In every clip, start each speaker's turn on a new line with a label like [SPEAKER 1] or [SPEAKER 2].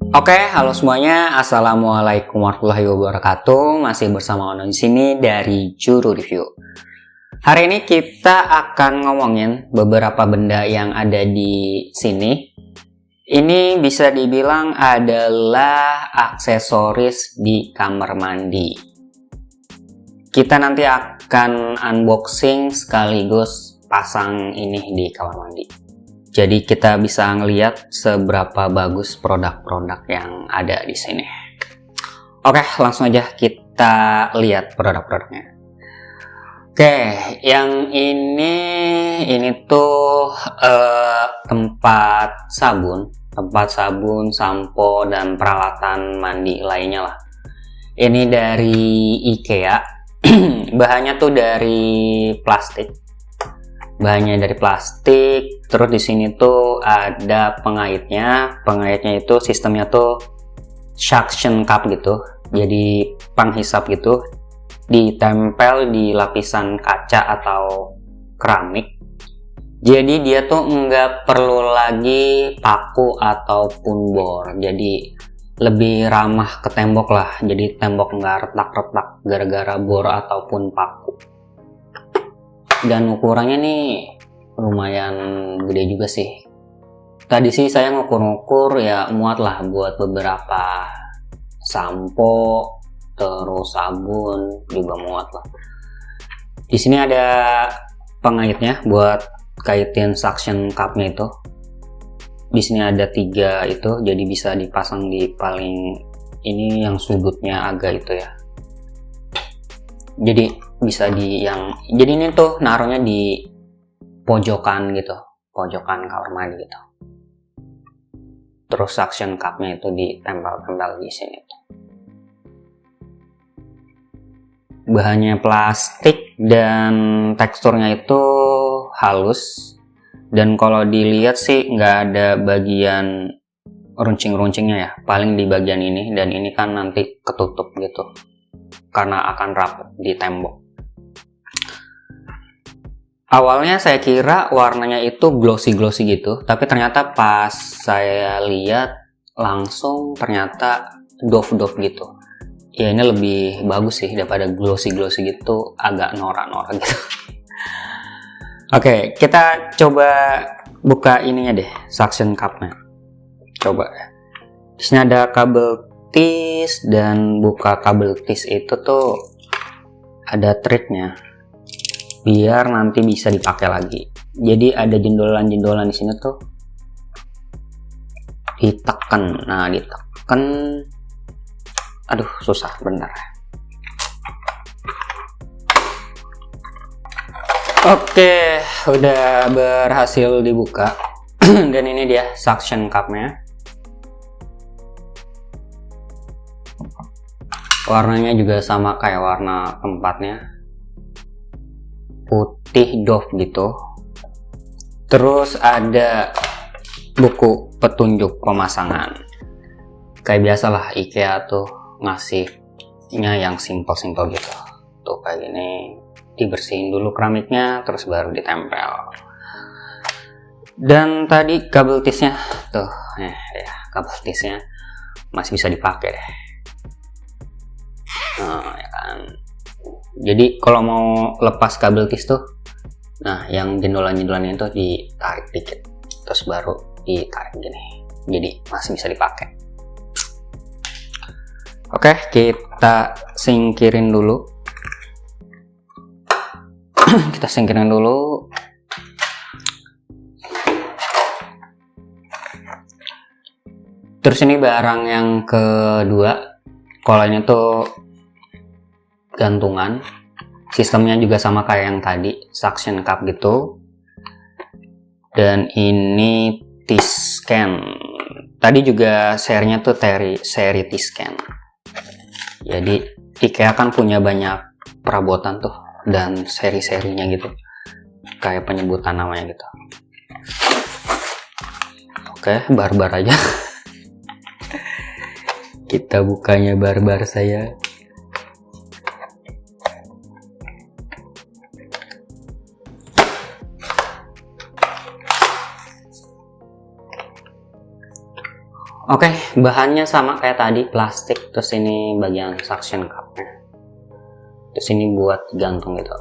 [SPEAKER 1] Oke, halo semuanya. Assalamualaikum warahmatullahi wabarakatuh. Masih bersama Ono di sini dari Juru Review. Hari ini kita akan ngomongin beberapa benda yang ada di sini. Ini bisa dibilang adalah aksesoris di kamar mandi. Kita nanti akan unboxing sekaligus pasang ini di kamar mandi. Jadi kita bisa ngelihat seberapa bagus produk-produk yang ada di sini. Oke, langsung aja kita lihat produk-produknya. Oke, yang ini tuh tempat sabun, sampo dan peralatan mandi lainnya lah. Ini dari IKEA. Bahannya tuh dari plastik. Terus di sini tuh ada pengaitnya itu sistemnya tuh suction cup gitu, jadi penghisap gitu, ditempel di lapisan kaca atau keramik. Jadi dia tuh nggak perlu lagi paku ataupun bor, jadi lebih ramah ke tembok lah, jadi tembok nggak retak-retak gara-gara bor ataupun paku. Dan ukurannya nih lumayan gede juga sih. Tadi sih saya ngukur-ngukur ya, muat lah buat beberapa sampo, terus sabun juga muat lah. Di sini ada pengaitnya buat kaitin suction cupnya itu. Di sini ada 3 itu, jadi bisa dipasang di paling ini yang sudutnya agak itu ya. Jadi bisa jadi ini tuh naruhnya di pojokan gitu, pojokan kamar mandi gitu. Terus suction cupnya itu ditempel-tempel di sini. Bahannya plastik dan teksturnya itu halus. Dan kalau dilihat sih nggak ada bagian runcing-runcingnya ya, paling di bagian ini, dan ini kan nanti ketutup gitu karena akan rapat di tembok. Awalnya saya kira warnanya itu glossy gitu, tapi ternyata pas saya lihat langsung ternyata doff gitu. Ya ini lebih bagus sih daripada glossy gitu, agak norak-norak gitu. Oke, kita coba buka ininya deh, suction cupnya. Coba. Di sini ada kabel tis, dan buka kabel tis itu tuh ada triknya biar nanti bisa dipakai lagi. Jadi ada jendolan-jendolan di sini tuh ditekan. Nah, ditekan. Aduh, susah bener. Oke, udah berhasil dibuka. Dan ini dia suction cupnya. Warnanya juga sama kayak warna tempatnya, putih doff gitu. Terus ada buku petunjuk pemasangan. Kayak biasalah IKEA tuh ngasihnya yang simple gitu. Tuh kayak gini, dibersihin dulu keramiknya, terus baru ditempel. Dan tadi kabel tisnya tuh, ya kabel tisnya masih bisa dipakai deh. Nah, ya kan. Jadi kalau mau lepas kabel tis tuh, nah yang jendolan-jendolan itu ditarik dikit, terus baru ditarik gini. Jadi masih bisa dipakai. Oke, kita singkirin dulu. Terus ini barang yang kedua. Kalau ini tuh gantungan, sistemnya juga sama kayak yang tadi, suction cup gitu. Dan ini T-scan. Tadi juga serinya tuh seri T-scan. Jadi IKEA kan punya banyak perabotan tuh dan seri-serinya gitu, kayak penyebutan namanya gitu. Oke, barbar aja. Kita bukanya barbar saya. Oke, bahannya sama kayak tadi, plastik. Terus ini bagian suction cupnya. Terus ini buat gantung gitu.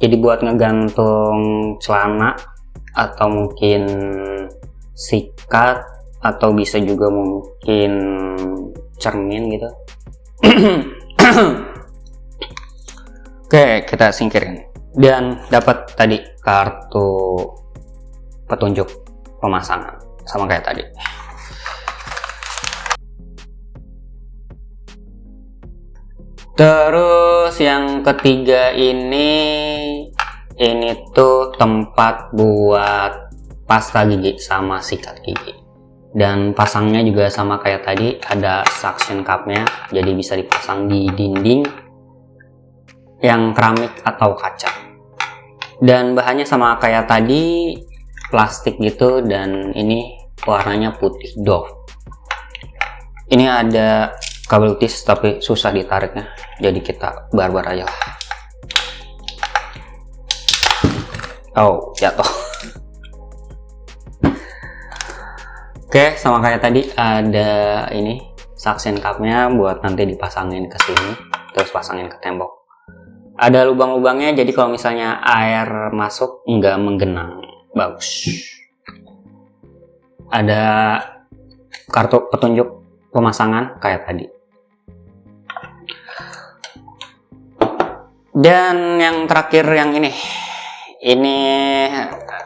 [SPEAKER 1] Jadi buat ngegantung celana atau mungkin sikat atau bisa juga mungkin cermin gitu. Oke, kita singkirin. Dan dapat tadi kartu petunjuk pemasangan sama kayak tadi. Terus yang ketiga ini tuh tempat buat pasta gigi sama sikat gigi. Dan pasangnya juga sama kayak tadi, ada suction cupnya, jadi bisa dipasang di dinding yang keramik atau kaca. Dan bahannya sama kayak tadi, plastik gitu, dan ini warnanya putih doff. Ini ada kabel tis tapi susah ditariknya, jadi kita barbar aja. Oh, jatuh. Oke, sama kayak tadi ada ini suction cupnya buat nanti dipasangin ke sini, terus pasangin ke tembok. Ada lubang-lubangnya, jadi kalau misalnya air masuk nggak menggenang, bagus. Ada kartu petunjuk pemasangan kayak tadi. Dan yang terakhir yang ini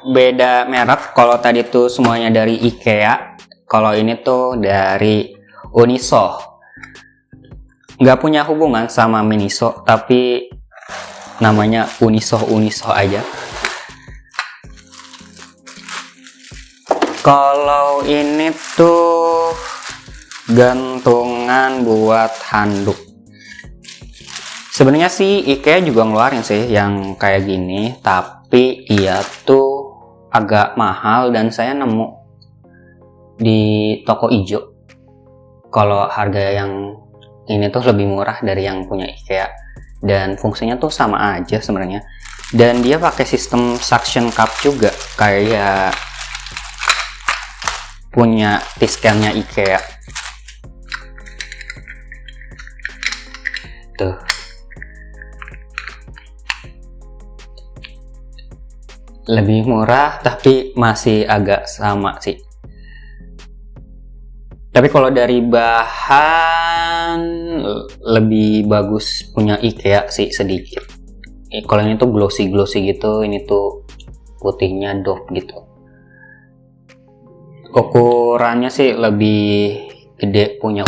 [SPEAKER 1] beda merek. Kalau tadi tuh semuanya dari IKEA, kalau ini tuh dari Uniso. Nggak punya hubungan sama Miniso, tapi namanya Uniso aja. Kalau ini tuh gantungan buat handuk. Sebenarnya sih IKEA juga ngeluarin sih yang kayak gini, tapi dia tuh agak mahal dan saya nemu di toko ijo. Kalau harga yang ini tuh lebih murah dari yang punya IKEA dan fungsinya tuh sama aja sebenarnya. Dan dia pakai sistem suction cup juga kayak punya T-scan-nya IKEA. Tuh. Lebih murah tapi masih agak sama sih. Tapi kalau dari bahan lebih bagus punya IKEA sih sedikit. Kalau ini tuh glossy gitu, ini tuh putihnya doff gitu. Ukurannya sih lebih gede punya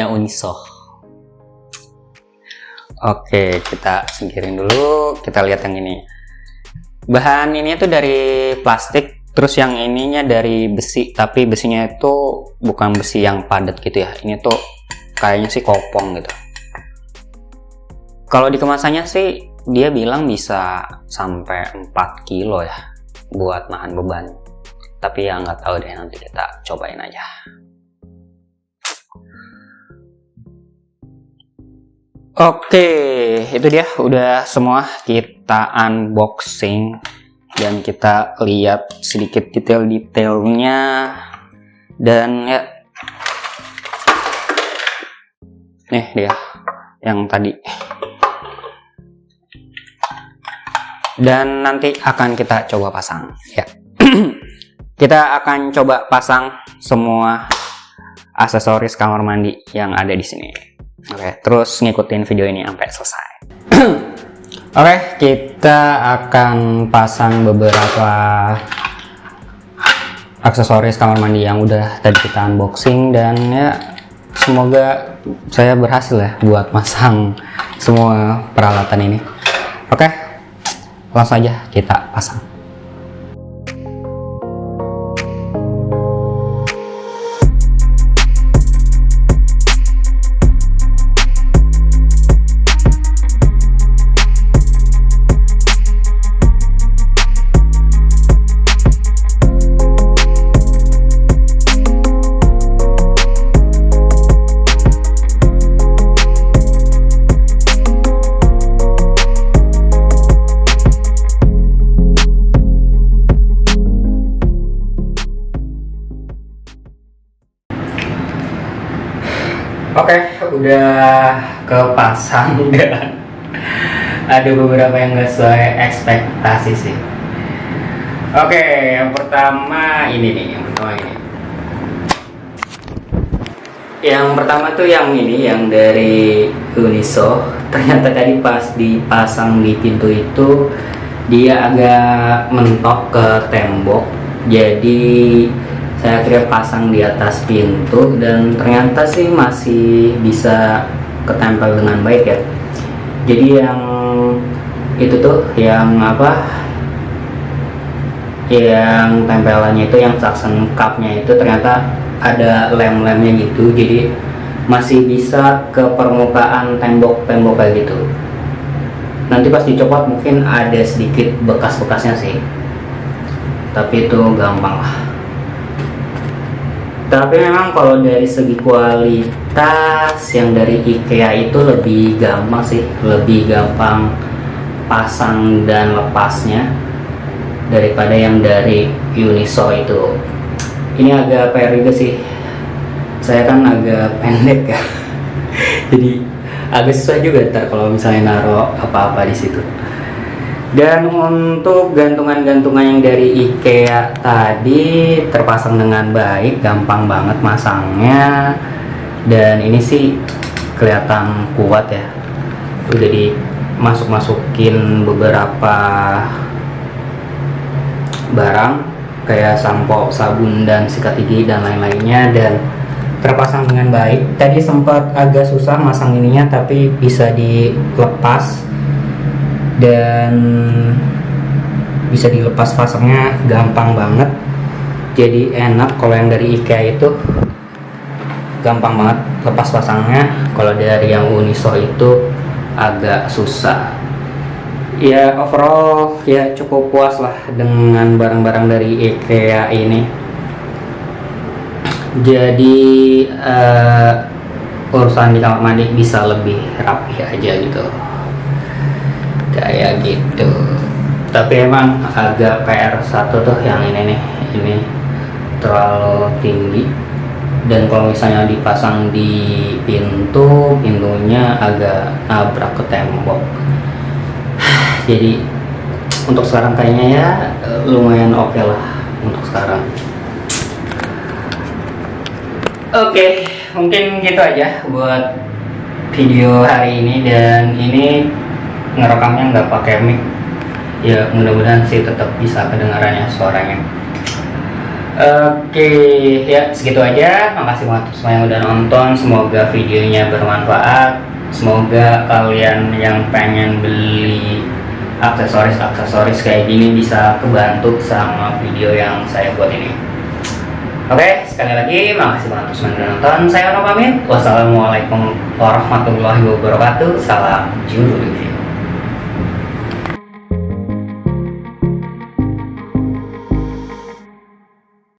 [SPEAKER 1] Uniso. Oke, kita singkirin dulu. Kita lihat yang ini. Bahan ini tuh dari plastik, terus yang ininya dari besi, tapi besinya itu bukan besi yang padat gitu ya. Ini tuh kayaknya sih kopong gitu. Kalau di kemasannya sih dia bilang bisa sampai 4 kilo ya buat nahan beban. Tapi ya nggak tahu deh, nanti kita cobain aja. Oke, itu dia udah semua kita unboxing dan kita lihat sedikit detail-detailnya. Dan ya, nih dia yang tadi. Dan nanti akan kita coba pasang ya. Kita akan coba pasang semua aksesoris kamar mandi yang ada di sini. Oke, terus ngikutin video ini sampai selesai. Oke, kita akan pasang beberapa aksesoris kamar mandi yang udah tadi kita unboxing, dan ya semoga saya berhasil ya buat masang semua peralatan ini. Oke, langsung aja kita pasang. Oke, udah kepasang dan ada beberapa yang nggak sesuai ekspektasi sih. Oke, yang pertama ini nih, yang pertama tuh yang ini, yang dari Uniso. Ternyata tadi pas dipasang di pintu itu dia agak mentok ke tembok, jadi saya kira pasang di atas pintu dan ternyata sih masih bisa ketempel dengan baik ya. Jadi yang itu tuh yang apa, yang tempelannya itu, yang suction cupnya itu ternyata ada lem-lemnya gitu, jadi masih bisa ke permukaan tembok-tembok kayak gitu. Nanti pas dicopot mungkin ada sedikit bekas-bekasnya sih, tapi itu gampang lah. Tapi memang kalau dari segi kualitas yang dari IKEA itu lebih gampang sih, lebih gampang pasang dan lepasnya daripada yang dari Uniso itu. Ini agak PR juga sih, saya kan agak pendek ya jadi agak susah juga ntar kalau misalnya naruh apa-apa di situ. Dan untuk gantungan-gantungan yang dari IKEA tadi terpasang dengan baik, gampang banget masangnya, dan ini sih kelihatan kuat ya. Udah dimasuk-masukin beberapa barang kayak sampo, sabun, dan sikat gigi dan lain-lainnya, dan terpasang dengan baik. Tadi sempat agak susah masang ininya, tapi bisa dilepas dan bisa dilepas pasangnya gampang banget, jadi enak. Kalau yang dari IKEA itu gampang banget lepas pasangnya, kalau dari yang Uniso itu agak susah. Ya overall ya cukup puas lah dengan barang-barang dari IKEA ini. Jadi urusan di kamar mandi bisa lebih rapi aja gitu, kayak gitu. Tapi emang agak PR satu tuh yang ini nih, ini terlalu tinggi, dan kalau misalnya dipasang di pintunya agak nabrak ke tembok. Jadi untuk sekarang kayaknya ya lumayan oke lah untuk sekarang. Oke, mungkin gitu aja buat video hari ini, dan ini ngerekamnya nggak pakai mic ya, mudah-mudahan sih tetap bisa kedengarannya suaranya. Oke, ya segitu aja. Makasih banget semua yang udah nonton, semoga videonya bermanfaat, semoga kalian yang pengen beli aksesoris kayak gini bisa kebantu sama video yang saya buat ini. Oke, sekali lagi makasih banget semua yang udah nonton. Saya Ono pamit. Wassalamualaikum warahmatullahi wabarakatuh. Salam Juru Review.